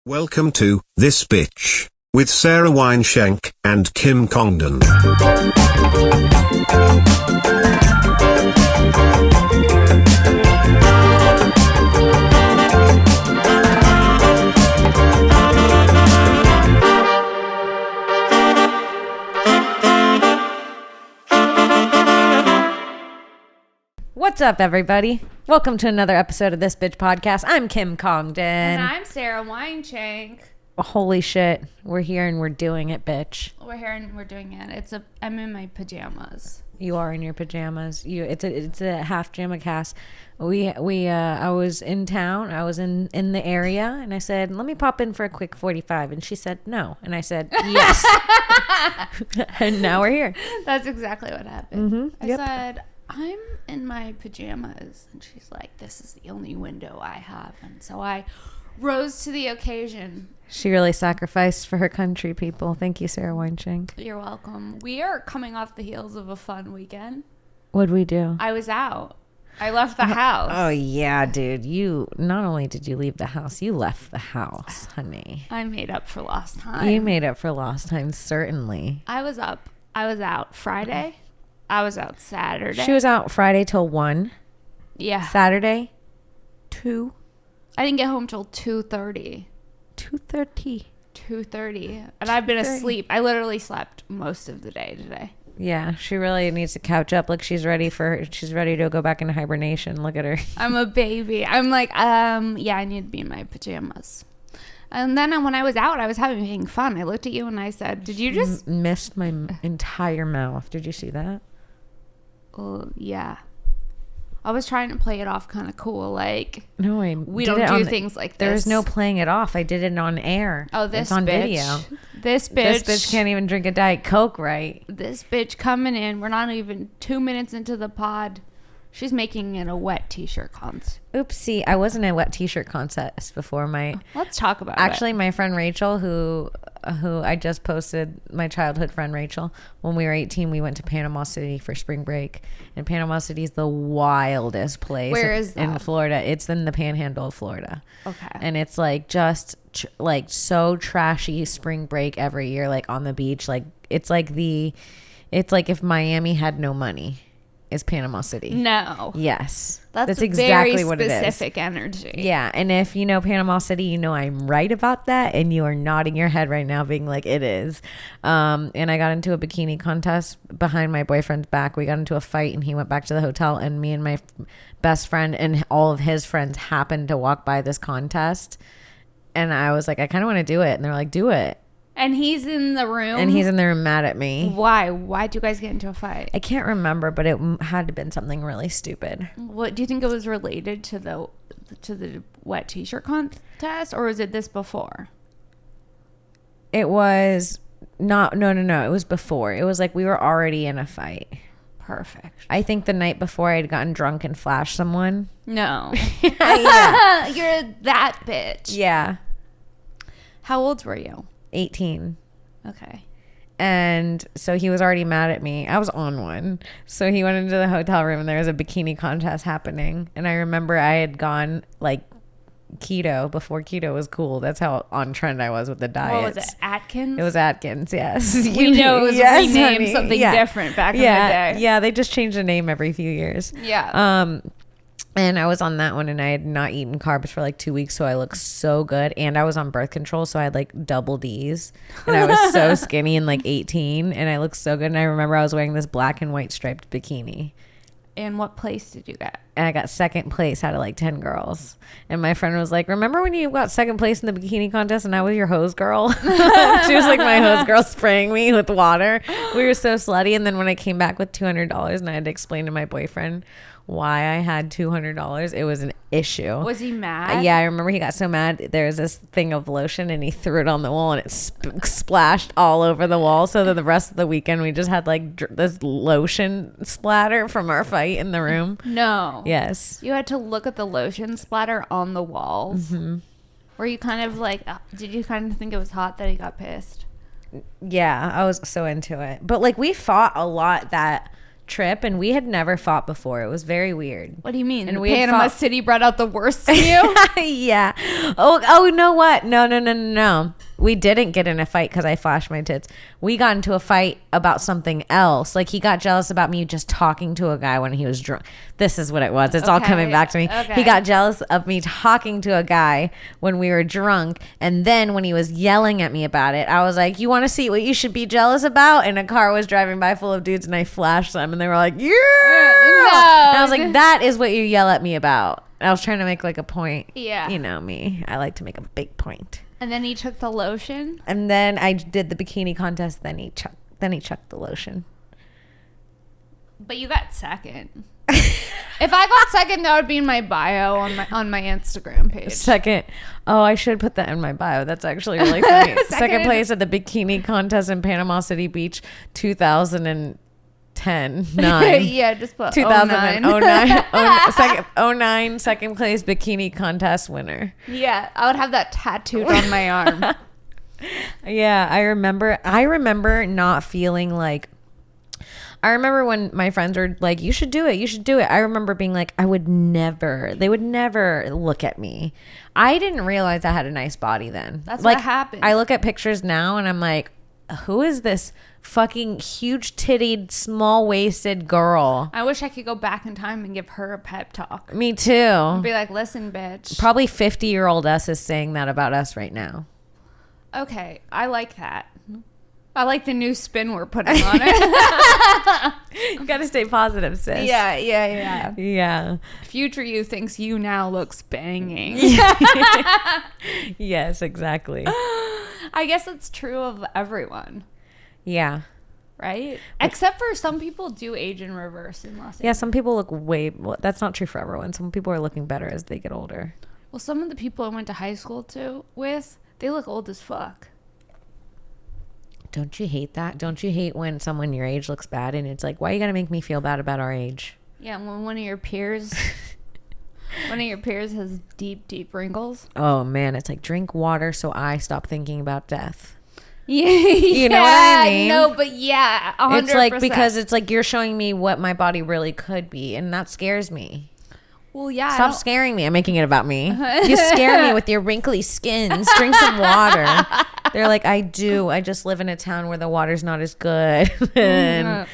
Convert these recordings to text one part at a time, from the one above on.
Welcome to This Bitch with Sara SHENK and Kim Congdon. What's up, everybody? Welcome to another episode of This Bitch Podcast. I'm Kim Congdon. And I'm Sara SHENK. Holy shit. We're here and we're doing it, bitch. We're here and we're doing it. I'm in my pajamas. You are in your pajamas. It's a half pajama cast. I was in town. I was in the area, and I said, "Let me pop in for a quick 45." And she said, "No." And I said, "Yes." And now we're here. That's exactly what happened. Mm-hmm. I said, "I'm in my pajamas," and she's like, "This is the only window I have." And so I rose to the occasion. She really sacrificed for her country, people. Thank you, Sara SHENK. You're welcome. We are coming off the heels of a fun weekend. What'd we do? I was out. I left the house. Oh, yeah, dude. You not only did you leave the house, you left the house, honey. I made up for lost time. You made up for lost time, certainly. I was out Friday. I was out Saturday. She was out Friday till 1. Yeah. Saturday, 2. I didn't get home till 2:30. 2:30. 2:30. And I've been asleep. I literally slept most of the day today. Yeah, she really needs to couch up. Like she's ready to go back into hibernation. Look at her. I'm a baby. I'm like, yeah, I need to be in my pajamas. And then when I was out, I was having fun. I looked at you and I said, "Did you just..." Missed my entire mouth. Did you see that? Oh, yeah. I was trying to play it off kind of cool. Like, no, we don't do things like this. There's no playing it off. I did it on air. Oh, this it's on bitch. video. This bitch. This bitch can't even drink a Diet Coke, right? This bitch coming in. We're not even 2 minutes into the pod. She's making it a wet t-shirt contest. Oopsie, I was in a wet t-shirt contest before Let's talk about Actually, it. my friend Rachel, who I just posted, my childhood friend Rachel, when we were 18, we went to Panama City for spring break. And Panama City is the wildest place. Where is that? In Florida. It's in the panhandle of Florida. Okay. And it's like just like so trashy spring break every year, like on the beach. Like it's like if Miami had no money. Is Panama City. No. Yes. That's exactly what it is. Very specific energy. Yeah. And if you know Panama City, you know I'm right about that. And you are nodding your head right now being like, it is. And I got into a bikini contest behind my boyfriend's back. We got into a fight and he went back to the hotel. And me and my best friend and all of his friends happened to walk by this contest. And I was like, I kind of want to do it. And they're like, do it. And he's in the room? And he's in the room mad at me. Why? Why'd you guys get into a fight? I can't remember, but it had to have been something really stupid. What do you think it was related to the wet t-shirt contest, or was it this before? It was not. No. It was before. It was like we were already in a fight. Perfect. I think the night before I had gotten drunk and flashed someone. No. Yeah. You're that bitch. Yeah. How old were you? 18. Okay. And so he was already mad at me. I was on one. So he went into the hotel room and there was a bikini contest happening. And I remember I had gone like keto before keto was cool. That's how on trend I was with the diets. What was it? Atkins? It was Atkins, yes. We know it was renamed honey. something different back in the day. Yeah, they just changed the name every few years. Yeah. And I was on that one and I had not eaten carbs for like 2 weeks. So I looked so good. And I was on birth control. So I had like double D's. And I was so skinny and like 18. And I looked so good. And I remember I was wearing this black and white striped bikini. And what place did you get? And I got second place out of like 10 girls. And my friend was like, remember when you got second place in the bikini contest and I was your hose girl? She was like my hose girl spraying me with water. We were so slutty. And then when I came back with $200 and I had to explain to my boyfriend why I had $200, it was an issue. Was he mad? Yeah, I remember he got so mad. There was this thing of lotion and he threw it on the wall and it splashed all over the wall. So that the rest of the weekend we just had like this lotion splatter from our fight in the room. No. Yes. You had to look at the lotion splatter on the walls. Mm-hmm. Were you kind of like, did you kind of think it was hot that he got pissed? Yeah, I was so into it. But like we fought a lot that trip, and we had never fought before. It was very weird. What do you mean? And we Panama had City brought out the worst in you? Yeah. Oh, you know what? No. We didn't get in a fight because I flashed my tits. We got into a fight about something else. Like, he got jealous about me just talking to a guy when he was drunk. This is what it was. It's all coming back to me. Okay. He got jealous of me talking to a guy when we were drunk. And then when he was yelling at me about it, I was like, you want to see what you should be jealous about? And a car was driving by full of dudes, and I flashed them, and they were like, yeah. No. And I was like, that is what you yell at me about. I was trying to make like a point. Yeah. You know me. I like to make a big point. And then he took the lotion. And then I did the bikini contest. Then he chucked the lotion. But you got second. If I got second, that would be in my bio on my Instagram page. Second. Oh, I should put that in my bio. That's actually really funny. Second place at the bikini contest in Panama City Beach, 2009. Yeah, just put 2009. Second place bikini contest winner. Yeah, I would have that tattooed on my arm. Yeah, I remember not feeling like. I remember when my friends were like, you should do it. I remember being like, they would never look at me. I didn't realize I had a nice body then. That's like, what happened. I look at pictures now and I'm like, who is this fucking huge tittied, small waisted girl? I wish I could go back in time and give her a pep talk. Me too. Be like, listen, bitch. Probably 50-year-old us is saying that about us right now. Okay, I like that. I like the new spin we're putting on it. You gotta stay positive, sis. Yeah. Yeah. Future you thinks you now looks banging. Yes, exactly. I guess it's true of everyone, Yeah. right? Except for some people do age in reverse in Los Angeles. Yeah, some people look that's not true for everyone. Some people are looking better as they get older. Well, some of the people I went to high school with, they look old as fuck. Don't you hate that? Don't you hate when someone your age looks bad and it's like, why you gotta make me feel bad about our age? Yeah, when one of your peers has deep wrinkles. Oh man, it's like, drink water so I stop thinking about death. Yeah, you know what I mean? No, but yeah, 100%. It's like, because it's like you're showing me what my body really could be, and that scares me. Well, yeah. Stop scaring me. I'm making it about me. You scare me with your wrinkly skins. Drink some water. They're like, I do. I just live in a town where the water's not as good. and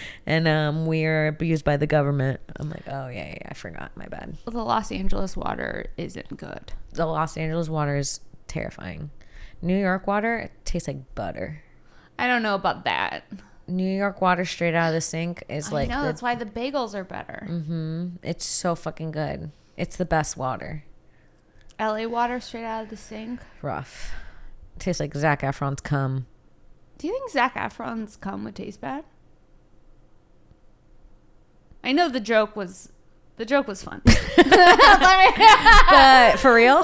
we're abused by the government. I'm like, oh, yeah, I forgot. My bad. Well, the Los Angeles water isn't good. The Los Angeles water is terrifying. New York water, it tastes like butter. I don't know about that. New York water straight out of the sink is like... I know, that's why the bagels are better. Mm-hmm. It's so fucking good. It's the best water. LA water straight out of the sink? Rough. Tastes like Zac Efron's cum. Do you think Zac Efron's cum would taste bad? I know the joke was fun. But for real?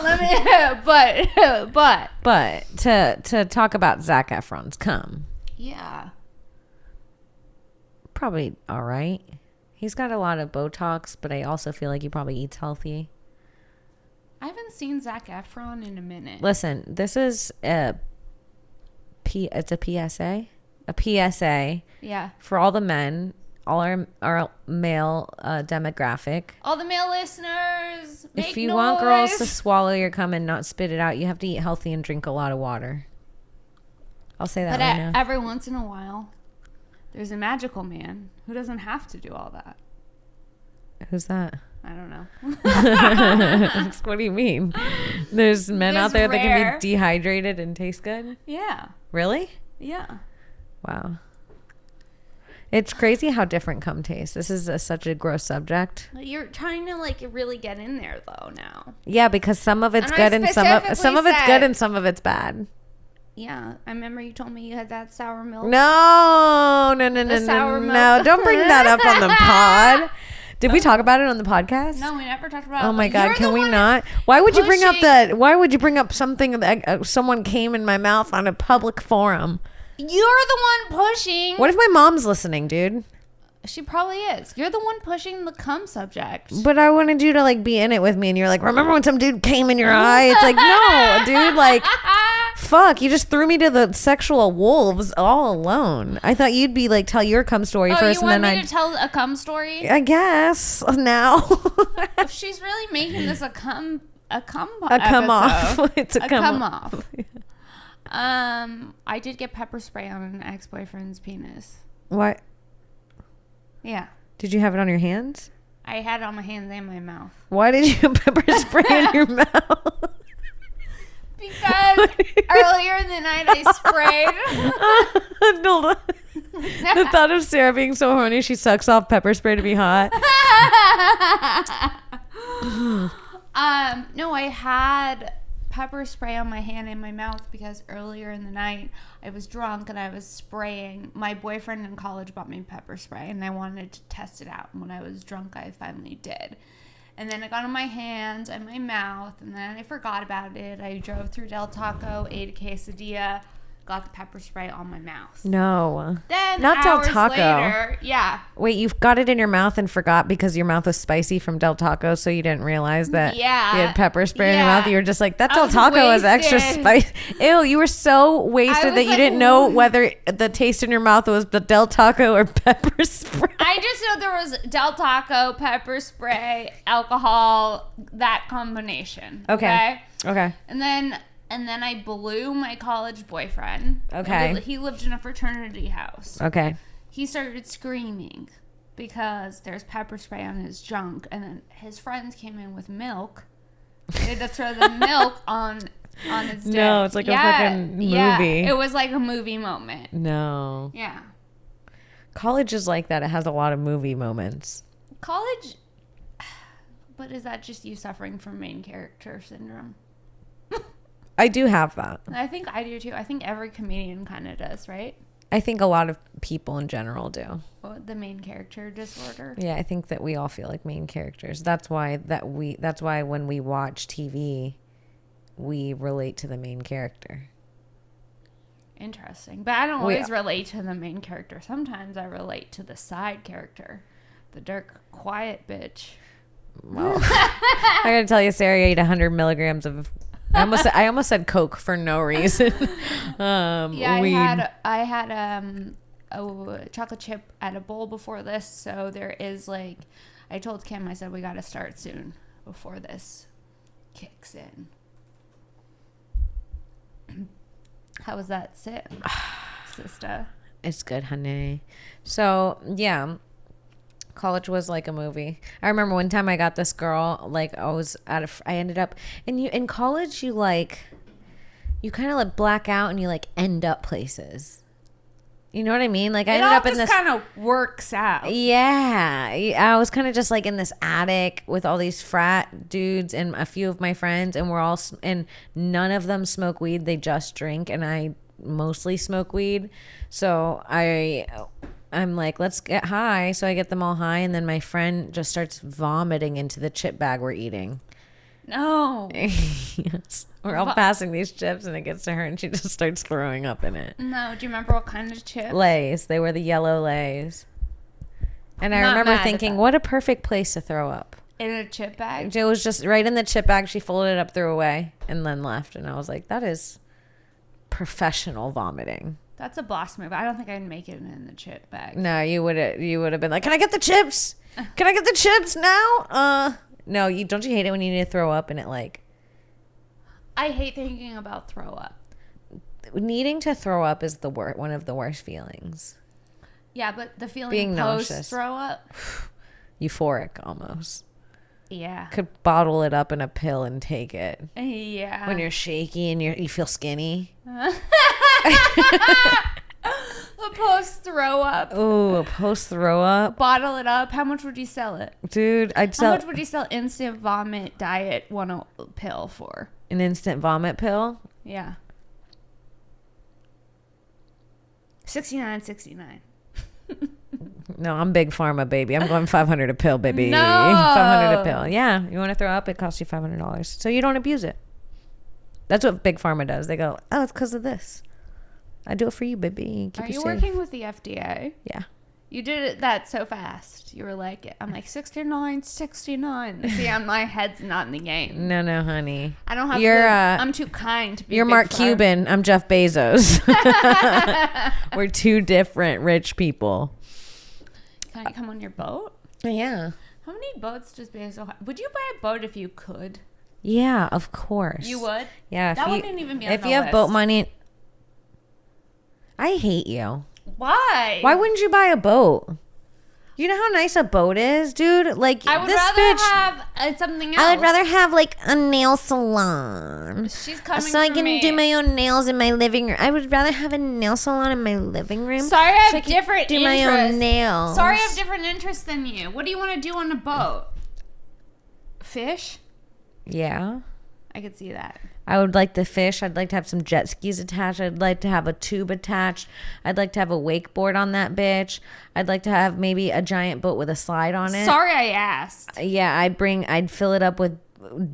But to talk about Zac Efron's cum. Yeah. Probably all right. He's got a lot of Botox, but I also feel like he probably eats healthy. I haven't seen Zac Efron in a minute. Listen, this is it's a PSA. A PSA. Yeah. For all the men, all our male demographic. All the male listeners, if you want girls to swallow your cum and not spit it out, you have to eat healthy and drink a lot of water. I'll say that right now. Every once in a while, there's a magical man who doesn't have to do all that. Who's that? I don't know. What do you mean? There's men out there that can be dehydrated and taste good? Yeah. Really? Yeah. Wow. It's crazy how different cum tastes. This is such a gross subject. You're trying to like really get in there though now. Yeah, because some of it's good and some of it's good and some of it's bad. Yeah, I remember you told me you had that sour milk. No. Don't bring that up on the pod. Did we talk about it on the podcast? No, we never talked about it. Oh my God, can we not? Why would you bring up something that someone came in my mouth on a public forum? You're the one pushing. What if my mom's listening, dude? She probably is. You're the one pushing the cum subject. But I wanted you to like be in it with me, and you're like, remember when some dude came in your eye? It's like, no, dude, like, fuck, you just threw me to the sexual wolves all alone. I thought you'd be like, tell your cum story first, you want and then me to tell a cum story? I guess now. If she's really making this a cum come episode, off. It's a come off. I did get pepper spray on an ex-boyfriend's penis. What? Yeah. Did you have it on your hands? I had it on my hands and my mouth. Why did you pepper spray in your mouth? Because earlier in the night I sprayed. No, the thought of Sarah being so horny she sucks off pepper spray to be hot. No, I had pepper spray on my hand and my mouth because earlier in the night I was drunk and I was spraying. My boyfriend in college bought me pepper spray and I wanted to test it out. And when I was drunk, I finally did. And then it got on my hands and my mouth, and then I forgot about it. I drove through Del Taco, ate a quesadilla, got the pepper spray on my mouth. No. Then not Del hours Taco. later, yeah. Wait, you've got it in your mouth and forgot because your mouth was spicy from Del Taco, so you didn't realize that you had pepper spray in your mouth. You were just like, that Del Taco is extra spicy. Ew, you were so wasted that you didn't know whether the taste in your mouth was the Del Taco or pepper spray. I just know there was Del Taco, pepper spray, alcohol, that combination. Okay. And then I blew my college boyfriend. Okay. He lived in a fraternity house. Okay. He started screaming because there's pepper spray on his junk. And then his friends came in with milk. They had to throw the milk on his dick. No, it's like a fucking movie. Yeah, it was like a movie moment. No. Yeah. College is like that. It has a lot of movie moments. College, but is that just you suffering from main character syndrome? I do have that. I think I do too. I think every comedian kind of does, right? I think a lot of people in general do. The main character disorder. Yeah, I think that we all feel like main characters. That's why when we watch TV, we relate to the main character. Interesting. But I don't always relate to the main character. Sometimes I relate to the side character. The dark, quiet bitch. Well, I gotta tell you, Sarah ate 100 milligrams of... I almost said Coke for no reason. Weed. I had a chocolate chip at a bowl before this, so there is like, I told Kim, I said we got to start soon before this kicks in. How was that sit, sister? It's good, honey. So yeah. College was like a movie. I remember one time I got this girl, like I ended up, and in college you kind of like black out and you like end up places. You know what I mean? Like I ended up in this kind of works out. Yeah. I was kind of just like in this attic with all these frat dudes and a few of my friends, and and none of them smoke weed. They just drink, and I mostly smoke weed. So I'm like, let's get high. So I get them all high, and then my friend just starts vomiting into the chip bag we're eating. No. Yes. We're all passing these chips, and it gets to her, and she just starts throwing up in it. No. Do you remember what kind of chips? Lay's. They were the yellow Lay's. And I remember thinking, what a perfect place to throw up. In a chip bag? It was just right in the chip bag. She folded it up, threw away, and then left. And I was like, that is professional vomiting. That's a boss move. I don't think I'd make it in the chip bag. No, you would have been like, can I get the chips? Can I get the chips now? No, don't you hate it when you need to throw up and it like... I hate thinking about throw up. Needing to throw up is one of the worst feelings. Yeah, but the feeling being post nauseous. Throw up? Euphoric almost. Yeah. Could bottle it up in a pill and take it. Yeah. When you're shaky and you feel skinny. A post throw up. Ooh, a post throw up. Bottle it up. How much would you sell it? Dude, How much would you sell instant vomit diet pill for? An instant vomit pill? Yeah. $69.69. No, I'm big pharma, baby. I'm going $500 a pill, baby. No. $500 a pill. Yeah. You want to throw up? It costs you $500. So you don't abuse it. That's what big pharma does. They go, oh, it's because of this. I do it for you, baby. Are you working with the FDA? Yeah. You did that so fast. You were like, I'm like 69, 69. See, my head's not in the game. No, honey. I don't have. I'm too kind to be. You're Mark Cuban. I'm Jeff Bezos. We're two different rich people. Can I come on your boat? Yeah. How many boats does Bezos have? Would you buy a boat if you could? Yeah, of course. You would? Yeah. That wouldn't even be on the list. If you have boat money. I hate you. Why? Why wouldn't you buy a boat? You know how nice a boat is, dude? Like, I would this rather bitch, have something else. I would rather have, like, a nail salon. She's coming so I for can me. do my own nails in my living room. I would rather have a nail salon in my living room. Sorry, I have can different do my interests. own nails. Sorry, I have different interests than you. What do you want to do on a boat? Fish? Yeah. I could see that. I would like to fish. I'd like to have some jet skis attached. I'd like to have a tube attached. I'd like to have a wakeboard on that bitch. I'd like to have maybe a giant boat with a slide on it. Sorry I asked. Yeah, I'd fill it up with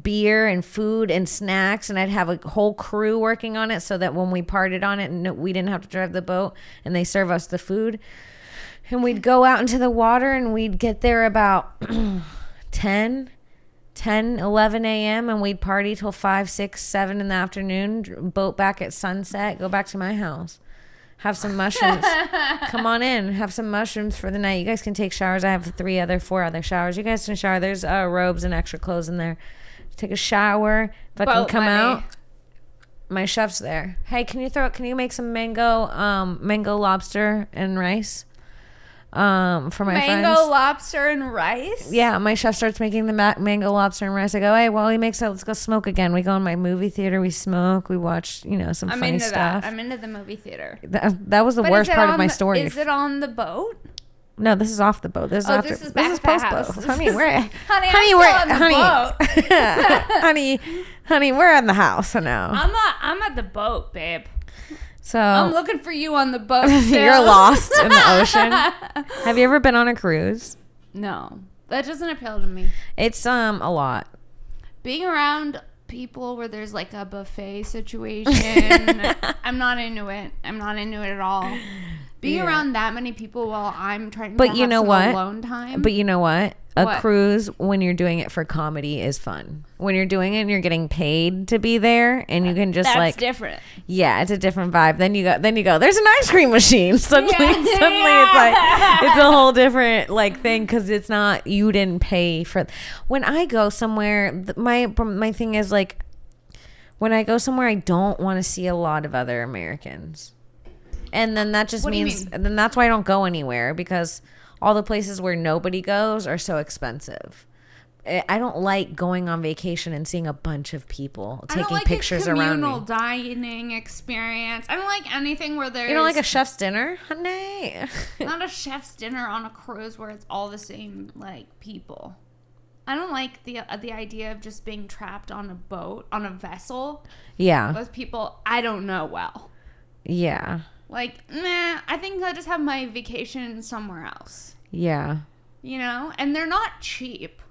beer and food and snacks, and I'd have a whole crew working on it so that when we parted on it, we didn't have to drive the boat, and they serve us the food. And we'd go out into the water, and we'd get there about 10, 11 a.m. and we'd party till 5, 6, 7 in the afternoon, boat back at sunset, go back to my house, have some mushrooms. Come on in, have some mushrooms for the night. You guys can take showers. I have 4 other showers. You guys can shower. There's robes and extra clothes in there. Take a shower. If I can come out, my chef's there. Hey, can you make some mango lobster and rice? For my friends. Mango lobster and rice? Yeah, my chef starts making the mango lobster and rice. I go, hey, while he makes that, let's go smoke again. We go in my movie theater, we smoke, we watch, some funny stuff. I'm into the movie theater. That was the worst part of my story. Is it on the boat? No, this is off the boat. This is after. This is post boat. Honey, honey, we're in the house now. I'm at the boat, babe. So I'm looking for you on the boat. You're lost in the ocean. Have you ever been on a cruise? No, that doesn't appeal to me. It's a lot. Being around people where there's like a buffet situation, I'm not into it. I'm not into it at all. Being around that many people while I'm trying to have some alone time. But you know what? A cruise, when you're doing it for comedy, is fun. When you're doing it and you're getting paid to be there, and you can just That's different. Yeah, it's a different vibe. Then you go. There's an ice cream machine. Suddenly, it's like it's a whole different thing because it's not, you didn't pay for. When I go somewhere, my thing is when I go somewhere, I don't want to see a lot of other Americans, and then that just means then that's why I don't go anywhere, because all the places where nobody goes are so expensive. I don't like going on vacation and seeing a bunch of people taking pictures around me. I don't like a communal dining experience. I don't like anything where there's... You don't like a chef's dinner, honey? Not a chef's dinner on a cruise where it's all the same, people. I don't like the idea of just being trapped on a boat, on a vessel. Yeah. With people I don't know well. Yeah. I think I'll just have my vacation somewhere else. Yeah. And they're not cheap.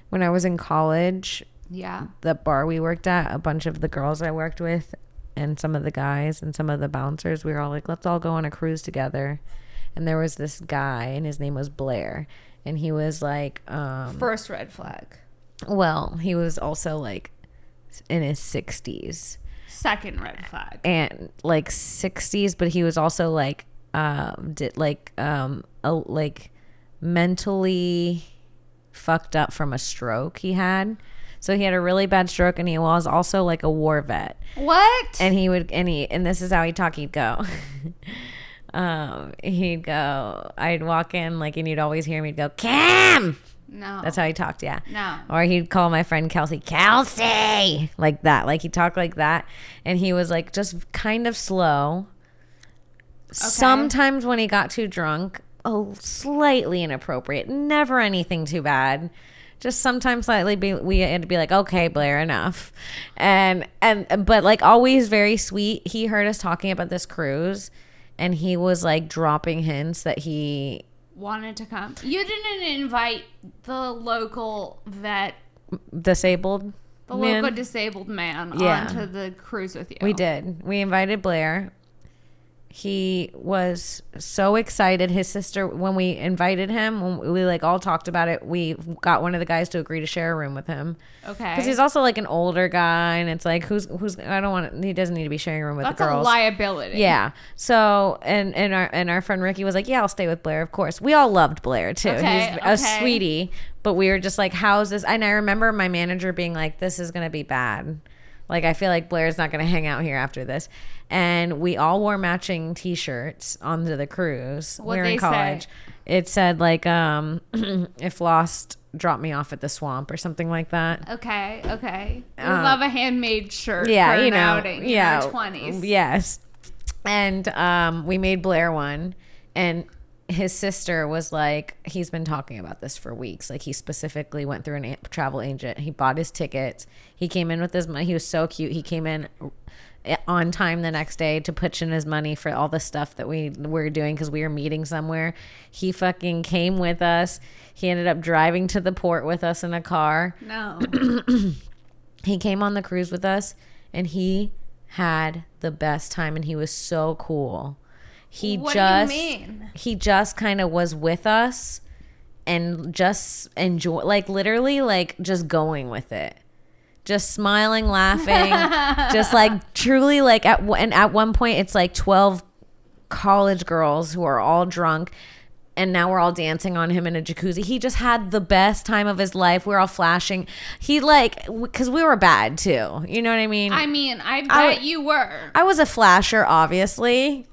When I was in college, yeah, the bar we worked at, a bunch of the girls I worked with and some of the guys and some of the bouncers, we were all like, let's all go on a cruise together. And there was this guy, and his name was Blair, and he was first red flag. Well, he was also in his 60s. Second red flag. And 60s, but he was also mentally fucked up from a stroke he had. So he had a really bad stroke, and he was also a war vet. What? And this is how he'd talk. He'd go he'd go, I'd walk in and you'd always hear him, he'd go, Cam. No. That's how he talked, yeah. No. Or he'd call my friend Kelsey, like that. He talked like that. And he was just kind of slow. Okay. Sometimes when he got too drunk, slightly inappropriate. Never anything too bad. Just sometimes slightly we had to be okay, Blair, enough. But always very sweet. He heard us talking about this cruise, and he was dropping hints that he wanted to come. You didn't invite the local vet, disabled man onto the cruise with you. We did. We invited Blair. He was so excited. His sister, when we invited him, when we like all talked about it, we got one of the guys to agree to share a room with him. Okay. Because he's also like an older guy, and it's like who's I don't want. He doesn't need to be sharing a room with the girls. That's a liability. Yeah. So and our friend Ricky was like, yeah, I'll stay with Blair. Of course, we all loved Blair too. Okay, He's a sweetie, but we were just like, how's this? And I remember my manager being like, this is gonna be bad. Like, I feel like Blair's not going to hang out here after this. And we all wore matching T-shirts onto the cruise. What'd we were in they college. say? It said, like, if lost, drop me off at the swamp or something like that. Okay. We love a handmade shirt Yeah, for you an know. outing Yeah. in our 20s. Yes. And we made Blair one. And his sister was like, he's been talking about this for weeks. Like, he specifically went through a travel agent. He bought his tickets. He came in with his money. He was so cute. He came in on time the next day to put in his money for all the stuff that we were doing because we were meeting somewhere. He fucking came with us. He ended up driving to the port with us in a car. No. He came on the cruise with us, and he had the best time, and he was so cool. What do you mean? He just kind of was with us and just enjoy, like literally like just going with it. Just smiling, laughing, just like truly like and at one point it's like 12 college girls who are all drunk, and now we're all dancing on him in a jacuzzi. He just had the best time of his life. We're all flashing. He like, because we were bad too. You know what I mean? I bet you were. I was a flasher, obviously.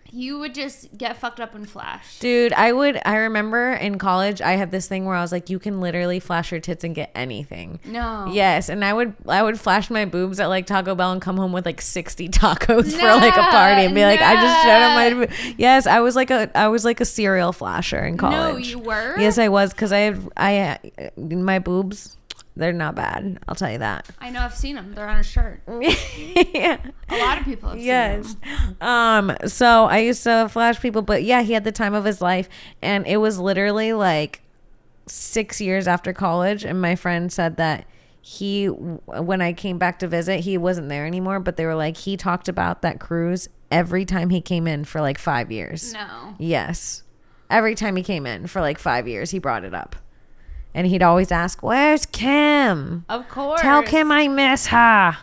You would just get fucked up and flash. Dude, I remember in college, I had this thing where I was like, you can literally flash your tits and get anything. No. Yes. And I would flash my boobs at like Taco Bell and come home with like 60 tacos for like a party and be like, I just showed up my boobs. Yes. I was like a serial flasher in college. No, you were? Yes, I was. Cause my boobs, they're not bad. I'll tell you that. I know. I've seen them. They're on a shirt. Yeah. A lot of people have seen them. So I used to flash people, but yeah, he had the time of his life, and it was literally like 6 years after college, and my friend said that when I came back to visit, he wasn't there anymore, but they were like, he talked about that cruise every time he came in for like 5 years. No. Yes. Every time he came in for like 5 years, he brought it up. And he'd always ask, where's Kim? Of course. Tell Kim I miss her.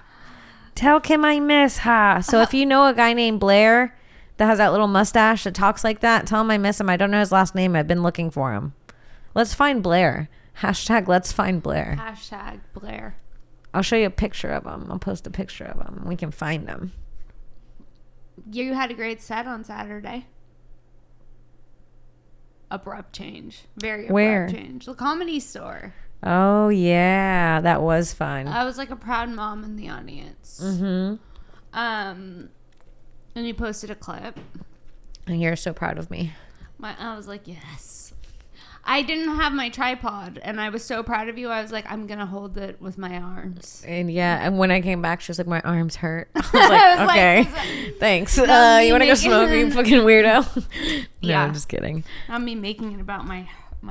Tell Kim I miss her. So if you know a guy named Blair that has that little mustache that talks like that, tell him I miss him. I don't know his last name. I've been looking for him. Let's find Blair. Hashtag let's find Blair. Hashtag Blair. I'll show you a picture of him. I'll post a picture of him. We can find him. You had a great set on Saturday. Abrupt change. Very abrupt change. The Comedy Store. Oh, yeah. That was fun. I was like a proud mom in the audience. Mm-hmm. And you posted a clip. And you're so proud of me. I was like, yes. I didn't have my tripod, and I was so proud of you. I was like, I'm going to hold it with my arms. And yeah, and when I came back, she was like, my arms hurt. I was like, okay, thanks. You want to go smoke, you fucking weirdo? No, Yeah. I'm just kidding. Not me making it about my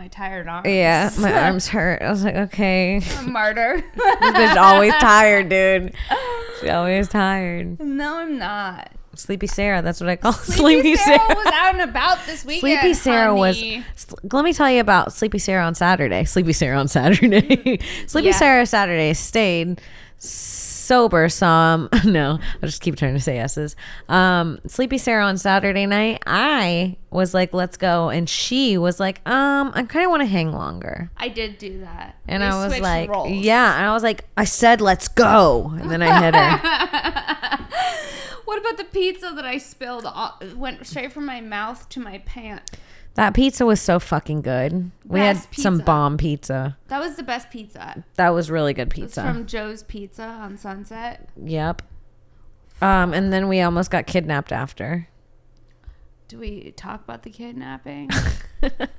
tired arms. Yeah, my arms hurt. I was like, okay. Martyr. This bitch always tired, dude. She's always tired. No, I'm not. Sleepy Sarah, that's what I call Sleepy Sarah was out and about this weekend. Sleepy Sarah honey. let me tell you about Sleepy Sarah on Saturday. Sleepy Sarah on Saturday. Sarah Saturday stayed sober some. No, I'll just keep trying to say S's. Sleepy Sarah on Saturday night, I was like, let's go. And she was like, I kind of want to hang longer. I did do that. And We I was switched like, roles. yeah. And I was like, I said, let's go. And then I hit her. What about the pizza that I spilled? It went straight from my mouth to my pant. That pizza was so fucking good. We had Best some pizza. bomb pizza. That was the best pizza. That was really good It's pizza. from Joe's Pizza on Sunset. Yep. And then we almost got kidnapped after. Do we talk about the kidnapping? I'm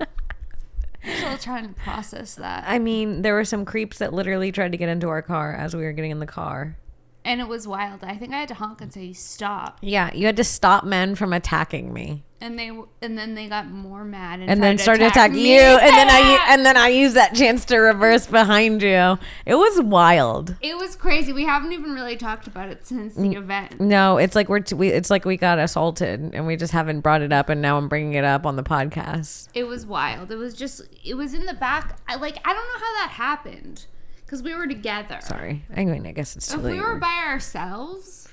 still trying to process that. I mean, there were some creeps that literally tried to get into our car as we were getting in the car. And it was wild. I think I had to honk and say, stop. Yeah, you had to stop men from attacking me. And then they got more mad and then started attacking you. And then I used that chance to reverse behind you. It was wild. It was crazy. We haven't even really talked about it since the event. No, it's like it's like we got assaulted and we just haven't brought it up, and now I'm bringing it up on the podcast. It was wild. It was in the back. I don't know how that happened because we were together. Sorry. I mean, I guess it's too late. If we were by ourselves,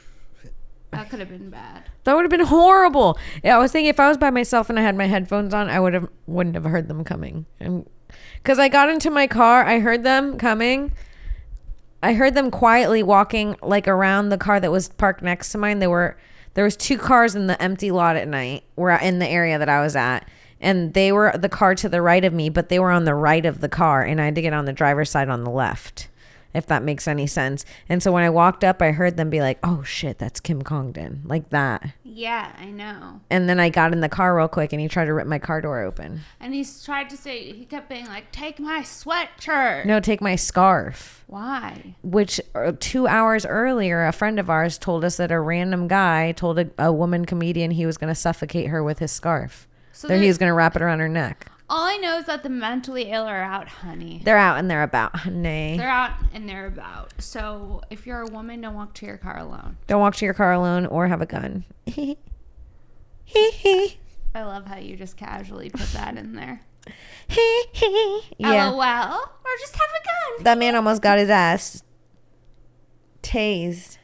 that could have been bad. That would have been horrible. Yeah, I was thinking if I was by myself and I had my headphones on, I wouldn't have heard them coming. And because I got into my car, I heard them coming. I heard them quietly walking like around the car that was parked next to mine. There was 2 cars in the empty lot at night. We're in the area that I was at, and they were the car to the right of me, but they were on the right of the car, and I had to get on the driver's side on the left, if that makes any sense. And so when I walked up, I heard them be like, oh shit, that's Kim Congdon, like that. Yeah, I know. And then I got in the car real quick and he tried to rip my car door open. And he kept being like, take my sweatshirt. No, take my scarf. Why? Which 2 hours earlier, a friend of ours told us that a random guy told a woman comedian he was going to suffocate her with his scarf. So he was going to wrap it around her neck. All I know is that the mentally ill are out, honey. They're out and they're about, honey. They're out and they're about. So if you're a woman, don't walk to your car alone. Don't walk to your car alone or have a gun. I love how you just casually put that in there. Yeah. LOL. Or just have a gun. That man almost got his ass tased.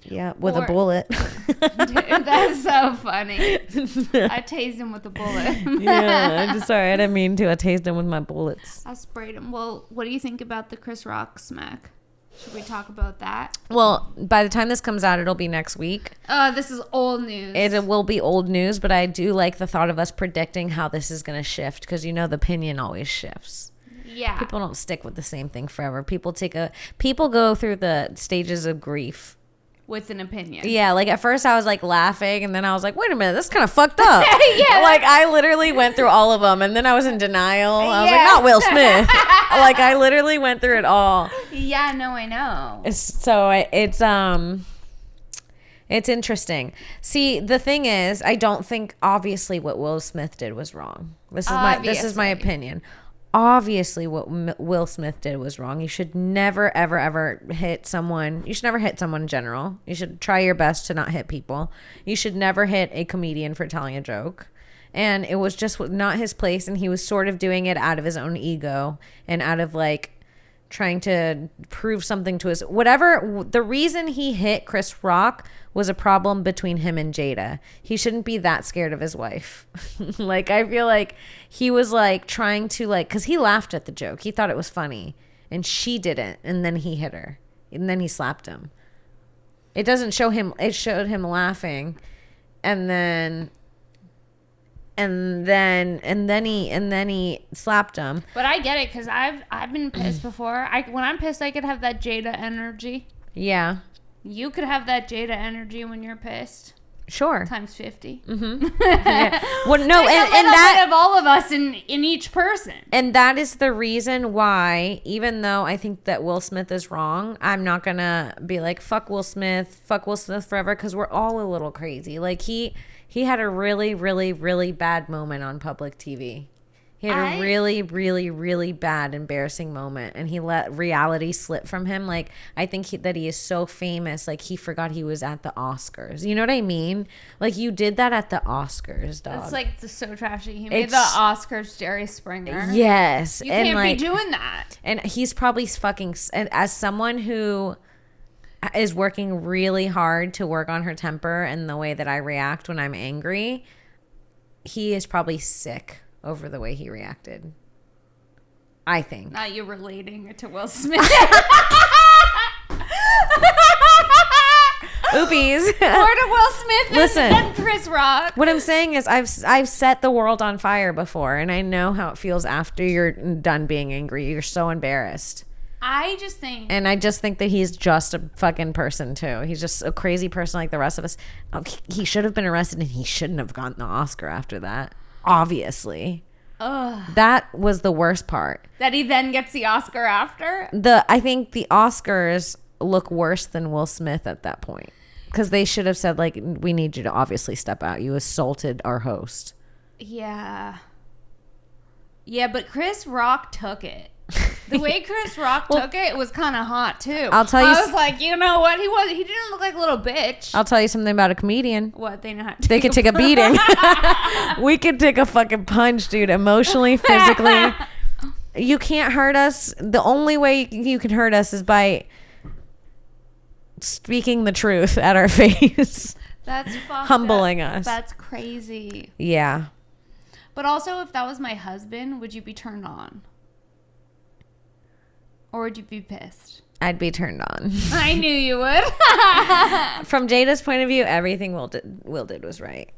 Yeah, with a bullet. Dude, that's so funny. I tased him with a bullet. Yeah, I'm just sorry. I didn't mean to. I tased him with my bullets. I sprayed him. Well, what do you think about the Chris Rock smack? Should we talk about that? Well, by the time this comes out, it'll be next week. This is old news. It will be old news, but I do like the thought of us predicting how this is going to shift because, the opinion always shifts. Yeah. People don't stick with the same thing forever. People go through the stages of grief. With an opinion. Yeah, like at first I was like laughing and then I was like, wait a minute, this is kind of fucked up. Yeah. Like I literally went through all of them and then I was in denial. I was like, not Will Smith. Like I literally went through it all. Yeah, no, I know. So it's interesting. See, the thing is, I don't think obviously what Will Smith did was wrong. This is my opinion. Obviously what Will Smith did was wrong. You should never ever ever hit someone. You should never hit someone in general. You should try your best to not hit people. You should never hit a comedian for telling a joke. And it was just not his place, and he was sort of doing it out of his own ego and out of like trying to prove something to us. Whatever, the reason he hit Chris Rock was a problem between him and Jada. He shouldn't be that scared of his wife. Like, I feel like he was like trying to like, because he laughed at the joke. He thought it was funny and she didn't. And then he hit her and then he slapped him. It doesn't show him, it showed him laughing. And then he slapped him. But I get it because I've been pissed before. When I'm pissed, I could have that Jada energy. Yeah. You could have that Jada energy when you're pissed. Sure. Times 50. Mm-hmm. Yeah. Well, no, and that of all of us in each person. And that is the reason why, even though I think that Will Smith is wrong, I'm not gonna be like fuck Will Smith forever, because we're all a little crazy. Like he had a really, really, really bad moment on public TV. He had a really, really, really bad, embarrassing moment, and he let reality slip from him. Like, I think that he is so famous, like, he forgot he was at the Oscars. You know what I mean? Like, you did that at the Oscars, dog. It's, like, so trashy. He made the Oscars Jerry Springer. Yes. You can't be doing that. And he's probably fucking... And as someone who is working really hard to work on her temper and the way that I react when I'm angry, he is probably sick over the way he reacted. I think. Not you relating it to Will Smith. Oopies. Or to Will Smith. Listen, and Chris Rock. What I'm saying is I've set the world on fire before, and I know how it feels after you're done being angry. You're so embarrassed. I just think that he's just a fucking person too. He's just a crazy person like the rest of us. He should have been arrested and he shouldn't have gotten the Oscar after that. Obviously. Ugh. That was the worst part. That he then gets the Oscar after? I think the Oscars look worse than Will Smith at that point. Because they should have said, like, we need you to obviously step out. You assaulted our host. Yeah. Yeah, but Chris Rock took it. The way Chris Rock took it was kind of hot, too. I'll tell you. I was like, you know what? He didn't look like a little bitch. I'll tell you something about a comedian. What? They know how to They could take a beating. We could take a fucking punch, dude. Emotionally, physically. You can't hurt us. The only way you can hurt us is by speaking the truth at our face. That's fucked humbling up. us. That's crazy. Yeah. But also, if that was my husband, would you be turned on? Or would you be pissed? I'd be turned on. I knew you would. From Jada's point of view, everything Will did was right.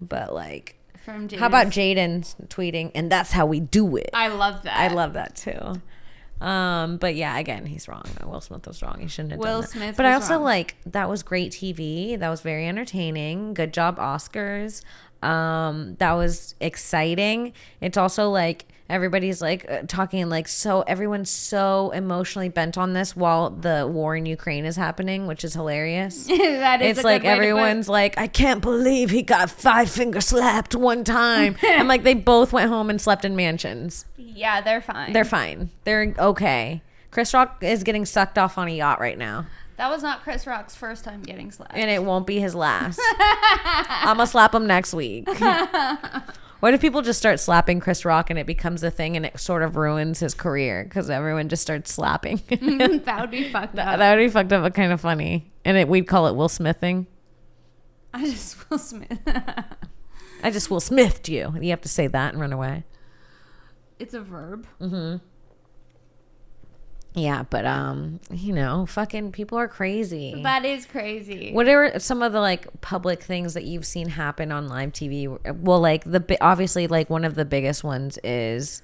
But like, From Jada's, how about Jaden's tweeting, and that's how we do it? I love that. I love that too. But yeah, again, he's wrong. Will Smith was wrong. He shouldn't have done that. Will Smith But I was also wrong. like, that was great TV. That was very entertaining. Good job, Oscars. That was exciting. It's also like everybody's like talking like, so everyone's so emotionally bent on this while the war in Ukraine is happening, which is hilarious. That is It's a like good way to put it. everyone's like, I can't believe he got 5-finger slapped one time. And like they both went home and slept in mansions. Yeah, they're fine. They're fine. They're okay. Chris Rock is getting sucked off on a yacht right now. That was not Chris Rock's first time getting slapped. And it won't be his last. I'm going to slap him next week. What if people just start slapping Chris Rock and it becomes a thing and it sort of ruins his career because everyone just starts slapping? That would be fucked up. That would be fucked up, but kind of funny. And we'd call it Will Smithing. I just Will Smith. I just Will Smithed you. You have to say that and run away. It's a verb. Mm-hmm. Yeah, but fucking people are crazy. That is crazy. What are some of the like public things that you've seen happen on live TV? Well, like obviously like one of the biggest ones is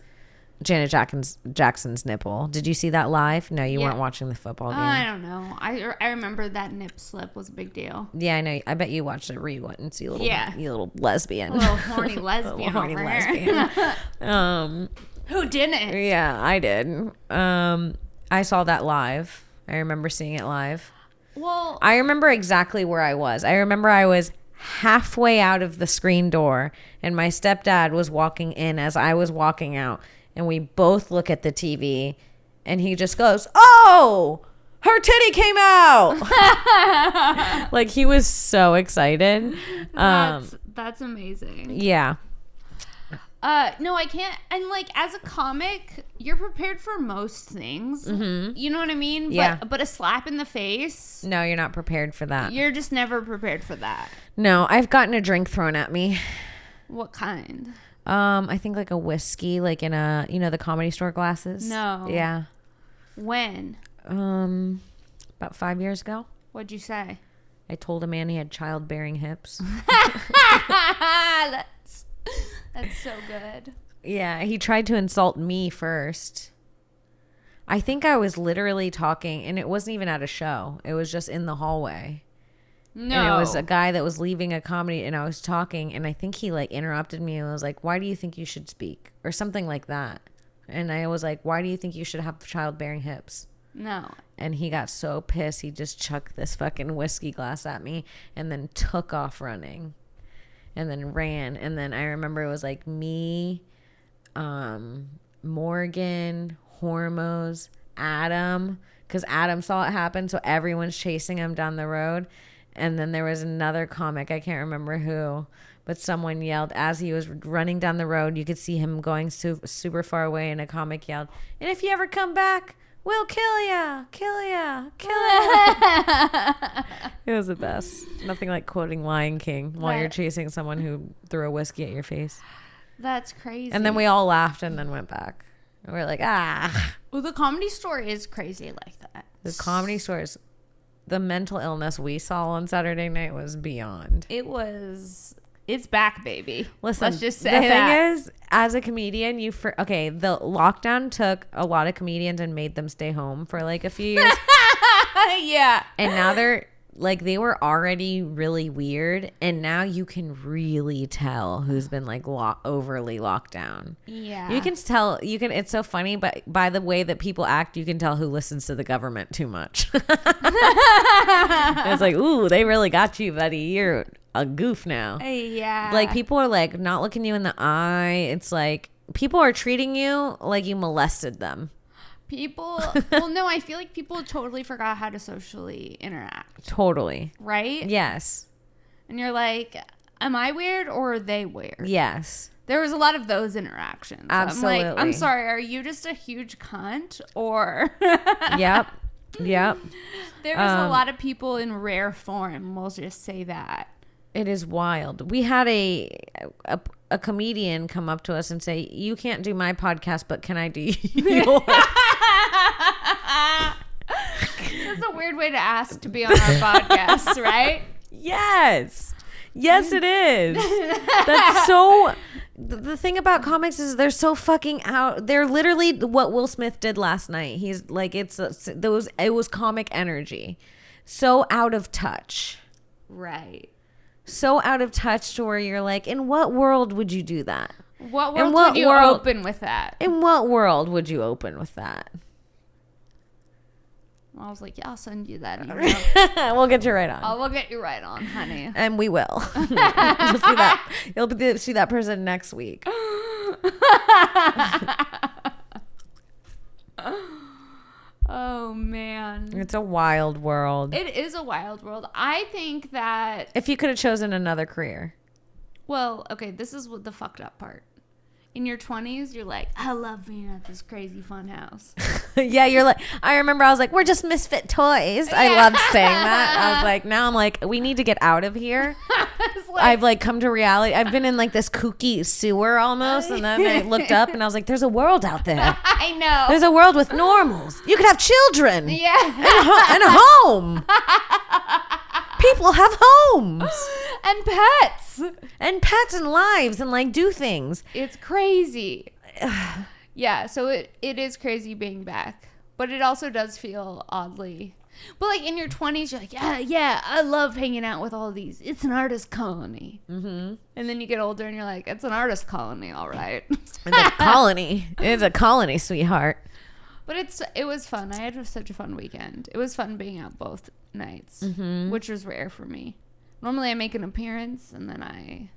Janet Jackson's nipple. Did you see that live? No, you weren't watching the football game. I don't know. I remember that nip slip was a big deal. Yeah, I know. I bet you watched it once. You little lesbian. A little horny lesbian. Horny over lesbian. Here. Who didn't? Yeah, I did. I saw that live. I remember seeing it live. Well, I remember exactly where I was. I remember I was halfway out of the screen door and my stepdad was walking in as I was walking out, and we both look at the TV and he just goes, "Oh, her titty came out." Like he was so excited. that's amazing. Yeah. No, I can't. And like as a comic, you're prepared for most things. Mm-hmm. You know what I mean? Yeah. But a slap in the face, No, you're not prepared for that. you're just never prepared for that. No, I've gotten a drink thrown at me. What kind? I think like a whiskey, like in the Comedy Store glasses. No. Yeah. When? About 5 years ago. What'd you say? I told a man he had childbearing hips. That's so good. Yeah, he tried to insult me first. I think I was literally talking, and it wasn't even at a show. It was just in the hallway. No. And it was a guy that was leaving a comedy, and I was talking, and I think he like interrupted me and was like, "Why do you think you should speak?" Or something like that. And I was like, "Why do you think you should have childbearing hips?" No. And he got so pissed, he just chucked this fucking whiskey glass at me and then took off running. And then ran. And then I remember it was like me, Morgan, Hormos, Adam. Because Adam saw it happen. So everyone's chasing him down the road. And then there was another comic. I can't remember who. But someone yelled as he was running down the road. You could see him going super far away. And a comic yelled, "And if you ever come back, we'll kill ya, kill ya, kill ya." It was the best. Nothing like quoting Lion King while you're chasing someone who threw a whiskey at your face. That's crazy. And then we all laughed and then went back. And we were like, ah. Well, the Comedy Store is crazy like that. The Comedy Stores, the mental illness we saw on Saturday night was beyond. It's back, baby. Listen, let's just say the that. thing is, as a comedian, the lockdown took a lot of comedians and made them stay home for like a few years. Yeah. And now like they were already really weird, and now you can really tell who's been like overly locked down. Yeah. You can tell, it's so funny, but by the way that people act, you can tell who listens to the government too much. It's like, ooh, they really got you, buddy. You're a goof now. Yeah. Like people are like not looking you in the eye. It's like people are treating you like you molested them. Well, no, I feel like people totally forgot how to socially interact. Totally. Right? Yes. And you're like, am I weird or are they weird? Yes. There was a lot of those interactions. Absolutely. I'm like, I'm sorry, are you just a huge cunt? Or Yep. There was a lot of people in rare form. We'll just say that. It is wild. We had a comedian come up to us and say, "You can't do my podcast, but can I do yours?" That's a weird way to ask to be on our podcast, right? Yes, it is. That's so. The thing about comics is they're so fucking out. They're literally what Will Smith did last night. He's like, it was comic energy, so out of touch. Right. So out of touch to where you're like, in what world would you do that? What world would you open with that? In what world would you open with that? I was like, yeah, I'll send you that email. We'll get you right on. Oh, we'll get you right on, honey. And we will. You'll see that. You'll see that person next week. Oh, man. It's a wild world. It is a wild world. I think that... If you could have chosen another career. Well, okay, this is what the fucked up part. In your 20s, you're like, I love being at this crazy fun house. Yeah, you're like, I remember I was like, we're just misfit toys. I loved saying that. I was like, now I'm like, we need to get out of here. I've like come to reality. I've been in like this kooky sewer almost. And then I looked up and I was like, there's a world out there. I know. There's a world with normals. You could have children. Yeah. And a home. People have homes. And pets. And pets and lives and like do things. It's crazy. Yeah, so it is crazy being back. But it also does feel oddly. But like in your 20s, you're like, yeah, I love hanging out with all these. It's an artist colony. Mm-hmm. And then you get older and you're like, it's an artist colony, all right. It's a colony. It's a colony, sweetheart. But it was fun. I had such a fun weekend. It was fun being out both nights, which was rare for me. Normally I make an appearance and then I...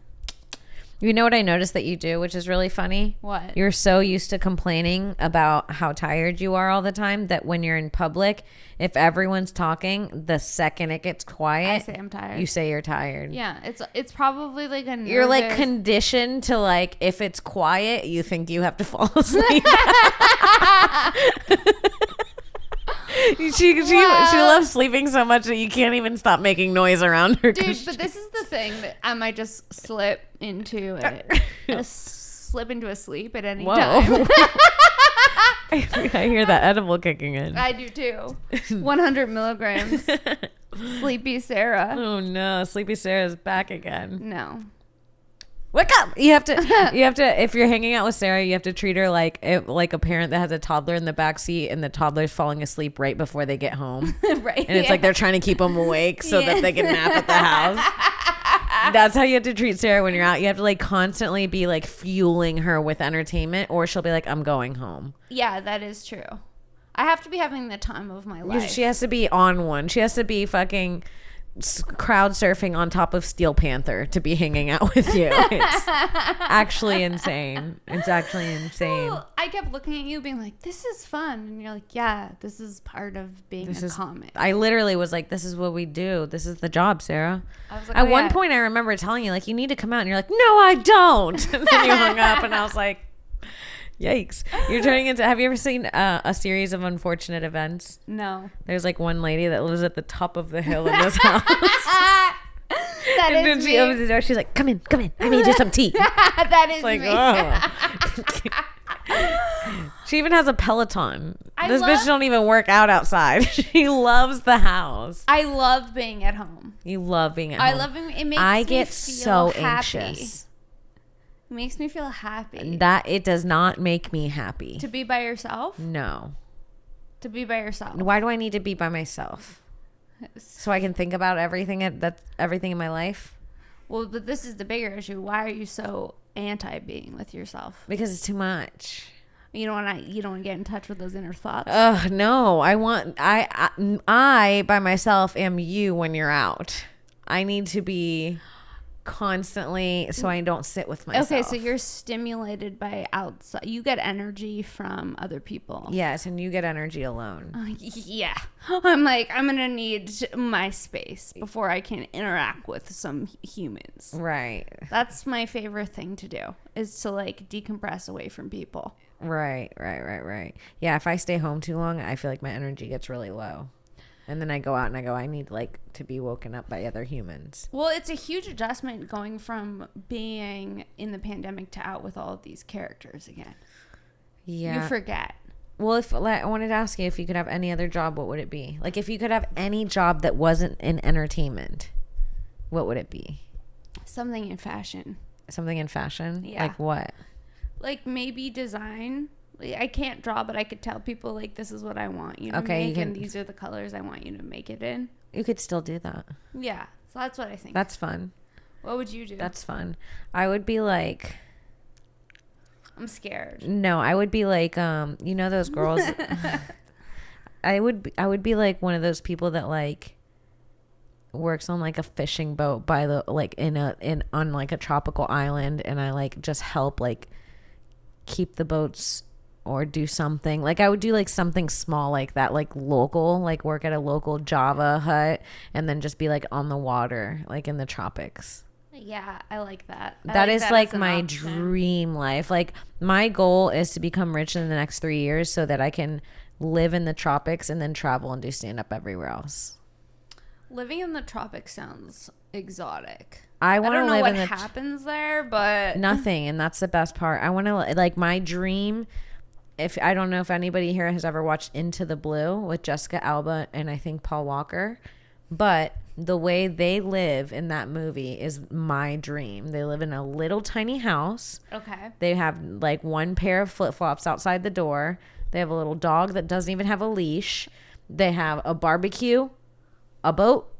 You know what I noticed that you do, which is really funny? What? You're so used to complaining about how tired you are all the time that when you're in public, if everyone's talking, the second it gets quiet, I say I'm tired. You say you're tired. Yeah, it's probably like a nervous... You're like conditioned to like, if it's quiet, you think you have to fall asleep. She loves sleeping so much that you can't even stop making noise around her. Dude, but this is the thing that I might just slip into a sleep at any time. I hear that edible kicking in. I do too. 100 milligrams. Sleepy Sara. Oh no, Sleepy Sarah's back again. No. Wake up! You have to. If you're hanging out with Sara, you have to treat her like a parent that has a toddler in the back seat, and the toddler's falling asleep right before they get home. Right. And it's like they're trying to keep them awake so that they can nap at the house. That's how you have to treat Sara when you're out. You have to like constantly be like fueling her with entertainment, or she'll be like, "I'm going home." Yeah, that is true. I have to be having the time of my life. She has to be on one. She has to be fucking crowd surfing on top of Steel Panther to be hanging out with you. It's actually insane. Well, I kept looking at you being like, this is fun, and you're like, yeah, this is part of being a comic. I literally was like, this is what we do, this is the job, Sara. I was like, at one point I remember telling you like, you need to come out, and you're like, no I don't. And then you hung up and I was like, yikes. You're turning into... Have you ever seen a series of unfortunate events? No. There's like one lady that lives at the top of the hill in this house. That and is then me. she opens the door. She's like, come in. I made you some tea. That is like, me. Oh. She even has a Peloton. I This bitch don't even work out outside. She loves the house. I love being at home. You love being at home. I love being... It makes me get feel so happy. anxious. It makes me feel happy. That it does not make me happy. To be by yourself? No. To be by yourself. Why do I need to be by myself? So I can think about everything everything in my life. Well, but this is the bigger issue. Why are you so anti being with yourself? Because it's too much. You don't want to get in touch with those inner thoughts. No. I by myself am you when you're out. I need to be constantly so I don't sit with myself. Okay, so you're stimulated by outside. You get energy from other people. Yes, and you get energy alone. Yeah. I'm like, I'm going to need my space before I can interact with some humans. Right. That's my favorite thing to do, is to like decompress away from people. Right. Yeah, if I stay home too long, I feel like my energy gets really low. And then I go out and I go, I need like to be woken up by other humans. Well, it's a huge adjustment going from being in the pandemic to out with all of these characters again. Yeah. You forget. Well, I wanted to ask you if you could have any other job, what would it be? Like if you could have any job that wasn't in entertainment, what would it be? Something in fashion. Something in fashion? Yeah. Like what? Like maybe design. I can't draw, but I could tell people like this is what I want you to Okay, make, and these are the colors I want you to make it in. You could still do that. Yeah, so that's what I think. That's fun. What would you do? That's fun. I would be like, I'm scared. no, I would be like, you know those girls. I would be like one of those people that like works on like a fishing boat by the like on like a tropical island, and I like just help like keep the boats or do something. Like I would do like something small like that, like local, like work at a local Java hut and then just be like on the water, like in the tropics. Yeah, I like that. That is like my dream life. Like my goal is to become rich in the next 3 years so that I can live in the tropics and then travel and do stand up everywhere else. Living in the tropics sounds exotic. I want to live in what happens there, but nothing, and that's the best part. I want to like my dream. If I don't know if anybody here has ever watched Into the Blue with Jessica Alba and I think Paul Walker, but the way they live in that movie is my dream. They live in a little tiny house. Okay. They have like one pair of flip-flops outside the door. They have a little dog that doesn't even have a leash. They have a barbecue, a boat,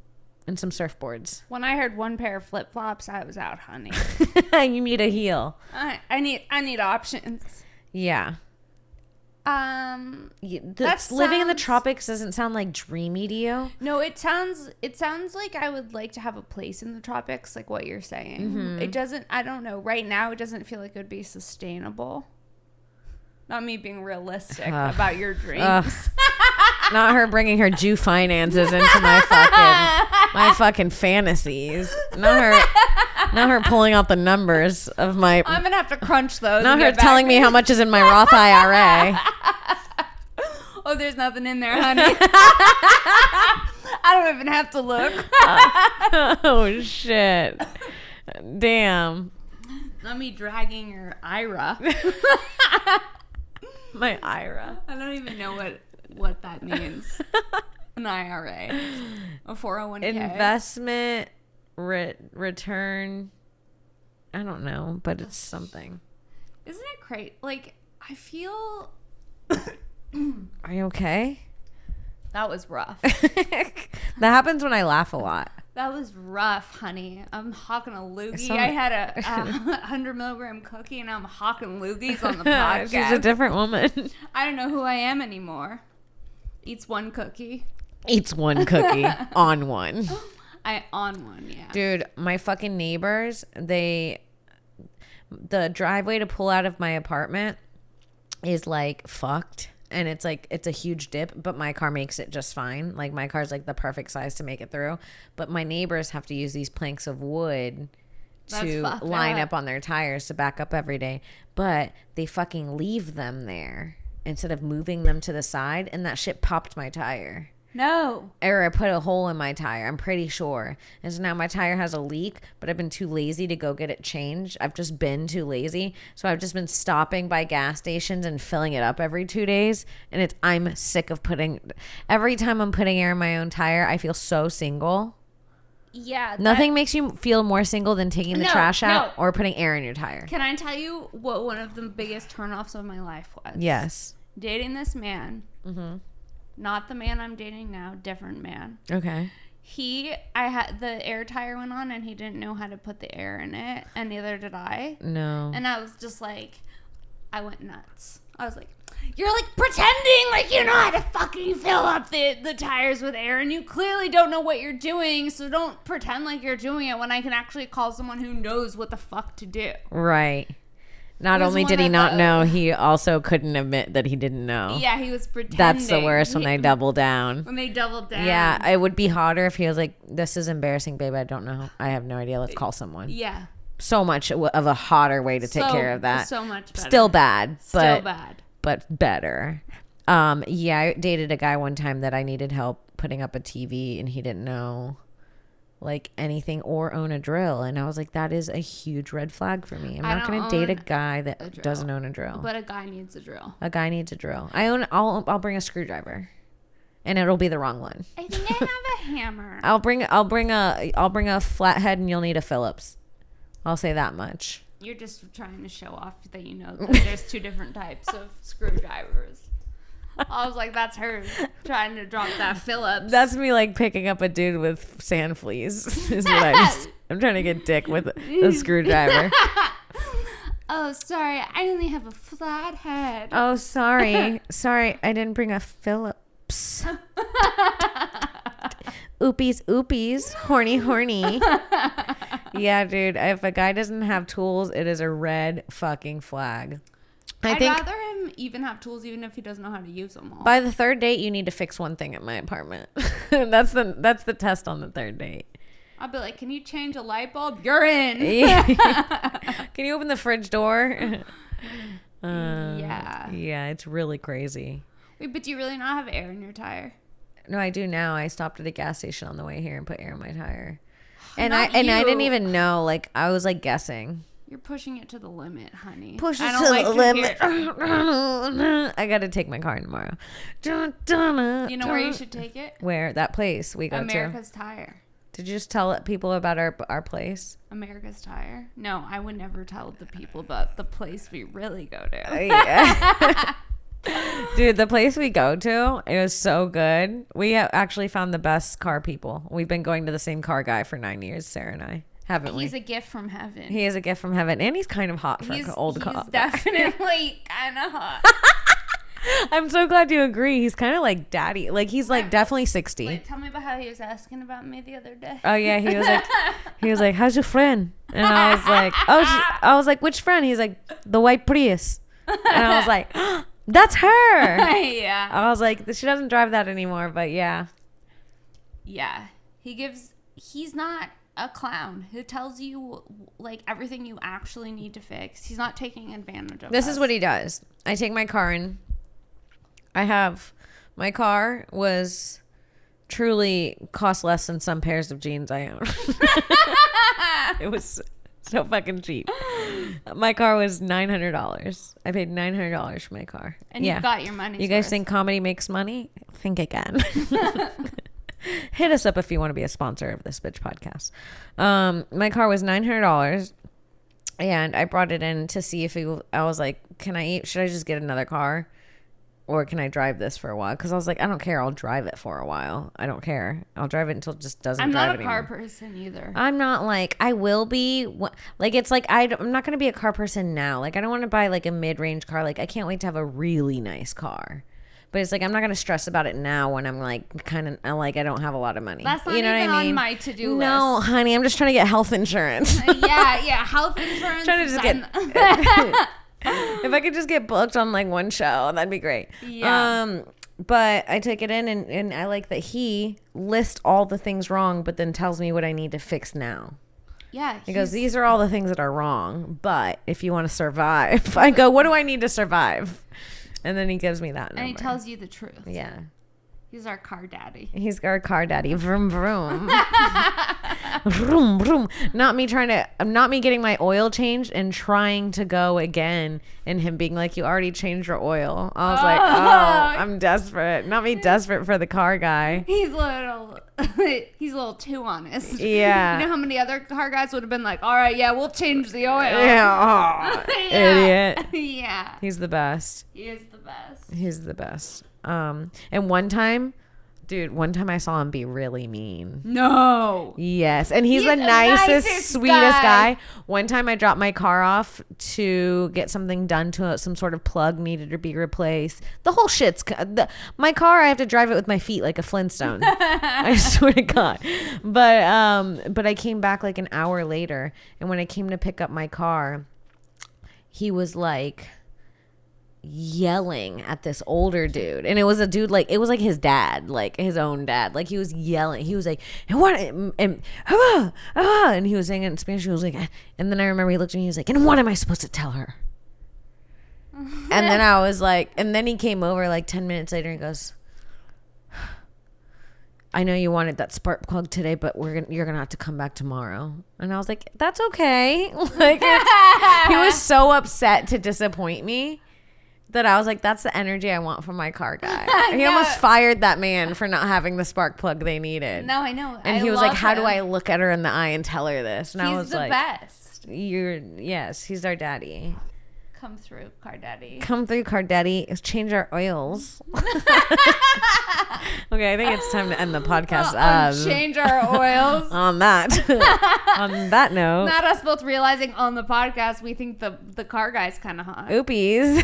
and some surfboards. When I heard one pair of flip-flops, I was out, honey. You need a heel. I need options. Yeah. Living in the tropics doesn't sound like dreamy to you. No, it sounds like I would like to have a place in the tropics, like what you're saying. Mm-hmm. It doesn't, I don't know, right now it doesn't feel like it would be sustainable. Not me being realistic about your dreams. Not her bringing her Jew finances into my fucking fantasies. Not her pulling out the numbers of my. I'm gonna have to crunch those. Not her telling me how much is in my Roth IRA. Oh, there's nothing in there, honey. I don't even have to look. Oh shit! Damn. Not me dragging your IRA. My IRA. I don't even know what that means. An IRA. A 401k. Investment return. I don't know, but it's something. Isn't it crazy? Like, I feel... Are you okay? That was rough. That happens when I laugh a lot. That was rough, honey. I'm hawking a loogie. I had a 100 milligram cookie, and I'm hawking loogies on the podcast. She's a different woman. I don't know who I am anymore. Eats one cookie. Eats one cookie on one. On one, yeah. Dude, my fucking neighbors, the driveway to pull out of my apartment is like fucked. And it's like, it's a huge dip, but my car makes it just fine. Like my car's like the perfect size to make it through. But my neighbors have to use these planks of wood to line up on their tires to back up every day. But they fucking leave them there instead of moving them to the side. And that shit popped my tire. No. Or I put a hole in my tire, I'm pretty sure. And so now my tire has a leak, but I've been too lazy to go get it changed. I've just been too lazy. So I've just been stopping by gas stations and filling it up every 2 days. And I'm sick of every time I'm putting air in my own tire, I feel so single. Yeah. Nothing makes you feel more single than taking the trash out or putting air in your tire. Can I tell you what one of the biggest turnoffs of my life was? Yes. Dating this man. Mm-hmm. Not the man I'm dating now, different man. Okay. I had the air tire went on and he didn't know how to put the air in it, and neither did I. No. And I was just like, I went nuts. I was like, you're like pretending like you know how to fucking fill up the tires with air, and you clearly don't know what you're doing, so don't pretend like you're doing it when I can actually call someone who knows what the fuck to do. Right. Not only did he not know, he also couldn't admit that he didn't know. Yeah, he was pretending. That's the worst when they double down. When they double down. Yeah, it would be hotter if he was like, this is embarrassing, babe. I don't know. I have no idea. Let's call someone. Yeah. So much of a hotter way to take care of that. So much better. Still bad. Still bad. But better. Yeah, I dated a guy one time that I needed help putting up a TV, and he didn't know like anything or own a drill, and I was like, that is a huge red flag for me. I'm not going to date a guy that doesn't own a drill. But a guy needs a drill. A guy needs a drill. I'll bring a screwdriver, and it'll be the wrong one. I think I have a hammer. I'll bring a flathead, and you'll need a Phillips. I'll say that much. You're just trying to show off that you know that there's two different types of screwdrivers. I was like, that's her trying to drop that Phillips. That's me like picking up a dude with sand fleas. Is what I'm trying to get dick with a screwdriver. Oh, sorry. I only have a flat head. Oh, sorry. Sorry, I didn't bring a Phillips. Oopies. Horny. Yeah, dude. If a guy doesn't have tools, it is a red fucking flag. I'd rather him even have tools, even if he doesn't know how to use them all. By the third date, you need to fix one thing at my apartment. That's the test on the third date. I'll be like, can you change a light bulb? You're in. Can you open the fridge door? Yeah. Yeah, it's really crazy. Wait, but do you really not have air in your tire? No, I do now. I stopped at a gas station on the way here and put air in my tire. And I didn't even know. Like, I was like guessing. You're pushing it to the limit, honey. Push it to the limit. I got to take my car tomorrow. You know where you should take it? Where? That place we go to. America's Tire. Did you just tell people about our place? America's Tire? No, I would never tell the people about the place we really go to. Yeah. Dude, the place we go to, it was so good. We have actually found the best car people. We've been going to the same car guy for 9 years, Sarah and I. Haven't we? He's a gift from heaven. He is a gift from heaven. And he's kind of hot for an old cop. He's definitely kind of hot. I'm so glad you agree. He's kind of like daddy. Like, he's like definitely 60. Wait, tell me about how he was asking about me the other day. Oh, yeah. He was like, how's your friend? And I was like, I was like, which friend? He's like, the white Prius. And I was like, that's her. Yeah. I was like, she doesn't drive that anymore, but yeah. Yeah. He's not a clown who tells you like everything you actually need to fix. He's not taking advantage of This us. is what he does. I take my car in. My car was truly cost less than some pairs of jeans I own. It was so fucking cheap. My car was $900. I paid $900 for my car. And you got your money. You guys think comedy makes money? Think again. Hit us up if you want to be a sponsor of this bitch podcast. My car was $900, and I brought it in to see if I was like, should I just get another car, or can I drive this for a while? Because I was like, I don't care. I'll drive it for a while. I don't care. I'll drive it until it just doesn't drive I'm not a anymore. car person either. I'm not like, I will be. Like, it's like, I'm not going to be a car person now. Like, I don't want to buy like a mid-range car. Like, I can't wait to have a really nice car. But it's like, I'm not going to stress about it now when I'm like kind of like I don't have a lot of money. That's not you know even what I mean? on my to-do list. No, honey, I'm just trying to get health insurance. Yeah, health insurance. Trying to just get if I could just get booked on like one show, that'd be great. Yeah. But I take it in and I like that he lists all the things wrong, but then tells me what I need to fix now. Yeah. He goes, these are all the things that are wrong, but if you want to survive, I go, what do I need to survive? And then he gives me that number. And he tells you the truth. Yeah. He's our car daddy. He's our car daddy. Vroom, vroom. Vroom, vroom. Not me getting my oil changed and trying to go again and him being like, you already changed your oil. I was like, I'm desperate. Not me desperate for the car guy. He's a little too honest. Yeah. You know how many other car guys would have been like, all right, yeah, we'll change the oil. Yeah. Yeah. Idiot. Yeah. He's the best. He is the best. He's the best. And one time I saw him be really mean. No. Yes. And he's the nicest, sweetest guy. One time I dropped my car off to get something done to some sort of plug needed to be replaced. The whole shit's my car. I have to drive it with my feet like a Flintstone. I swear to God. But I came back like an hour later, and when I came to pick up my car, he was like yelling at this older dude, and it was a dude like it was like his dad, like his own dad. Like he was yelling. He was like, and what? And he was saying it in Spanish. He was like, and then I remember he looked at me. He was like, and what am I supposed to tell her? And then I was like, and then he came over like 10 minutes later and he goes, I know you wanted that spark plug today, but you're gonna have to come back tomorrow. And I was like, that's okay. Like he was so upset to disappoint me that I was like, that's the energy I want from my car guy. He almost fired that man for not having the spark plug they needed. No, I know. And he was like, how do I look at her in the eye and tell her this? And I was like, best. Yes, he's our daddy. Come through, car daddy. Come through, car daddy. Change our oils. Okay, I think it's time to end the podcast. Change our oils. On that note. Not us both realizing on the podcast we think the car guy's kind of hot. Oopies.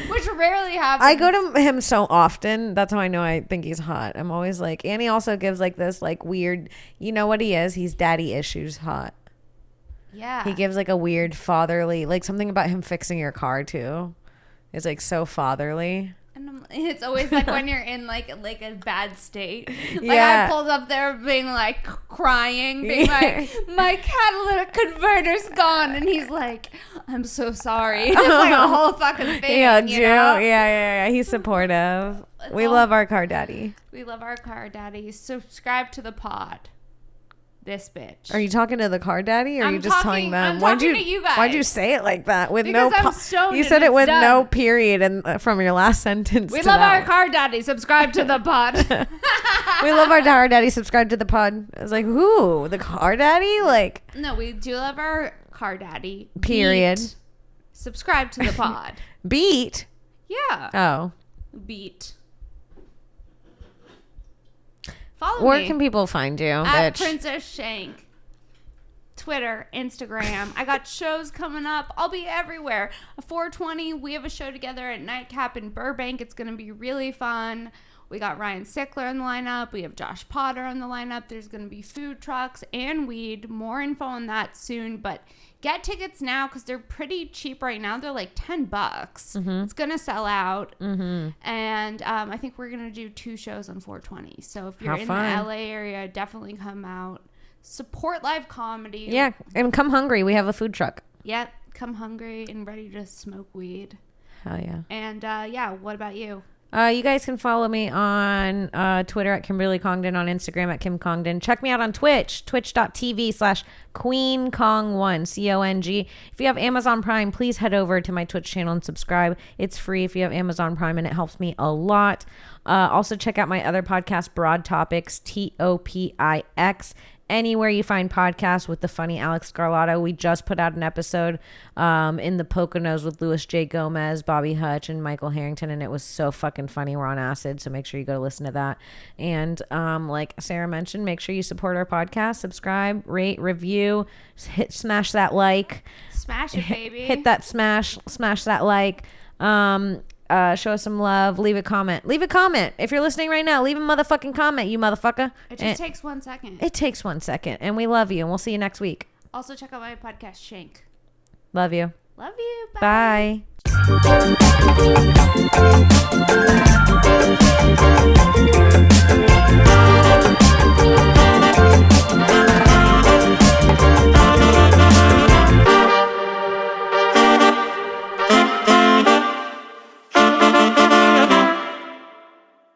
Which rarely happens. I go to him so often. That's how I know I think he's hot. I'm always like, and he also gives like this like weird, you know what he is? He's daddy issues hot. Yeah. He gives like a weird fatherly, like something about him fixing your car too. It's like so fatherly. And it's always like when you're in like a bad state. Like Yeah. I pulled up there being like crying, being like, my catalytic converter's gone, and he's like, I'm so sorry. It's like a whole fucking thing. Yeah, you know? Yeah. He's supportive. We love our car daddy. We love our car daddy. Subscribe to the pod. This bitch. Are you talking to the car daddy, or are you just telling them? I'm talking to you guys. Why'd you say it like that with Because no? I'm stoned You said and it with it's no done. period and from your last sentence. We to love that our one. car daddy. Subscribe to the pod. We love our car daddy. Subscribe to the pod. I was like, who? The car daddy? Like, No, we do love our car daddy. period. Beat. Subscribe to the pod. Beat. Yeah. Oh. Beat. Follow Where me can people find you, at bitch? Princess Shank. Twitter, Instagram. I got shows coming up. I'll be everywhere. 420, we have a show together at Nightcap in Burbank. It's going to be really fun. We got Ryan Sickler in the lineup. We have Josh Potter on the lineup. There's going to be food trucks and weed. More info on that soon, but get tickets now because they're pretty cheap right now. They're like $10. Mm-hmm. It's going to sell out. Mm-hmm. And I think we're going to do 2 shows on 420. So if you're in the LA area, definitely come out. Support live comedy. Yeah, and come hungry. We have a food truck. Yep, come hungry and ready to smoke weed. Hell yeah. And what about you? You guys can follow me on Twitter at Kimberly Congdon, on Instagram at Kim Congdon. Check me out on Twitch, twitch.tv/QueenKong1, CONG. If you have Amazon Prime, please head over to my Twitch channel and subscribe. It's free if you have Amazon Prime, and it helps me a lot. Also, check out my other podcast, Broad Topix, TOPIX. Anywhere you find podcasts with the funny Alex Scarlato. We just put out an episode in the Poconos with Louis J. Gomez, Bobby Hutch, and Michael Harrington, and it was so fucking funny. We're on acid, so make sure you go listen to that. And like Sarah mentioned, make sure you support our podcast, subscribe, rate, review, smash that like. Smash it, baby. Hit that smash that like. Show us some love. Leave a comment. If you're listening right now, leave a motherfucking comment, you motherfucker. It just takes 1 second. It takes 1 second, and we love you, and we'll see you next week. Also, check out my podcast, Shank. Love you. Love you. Bye. Bye.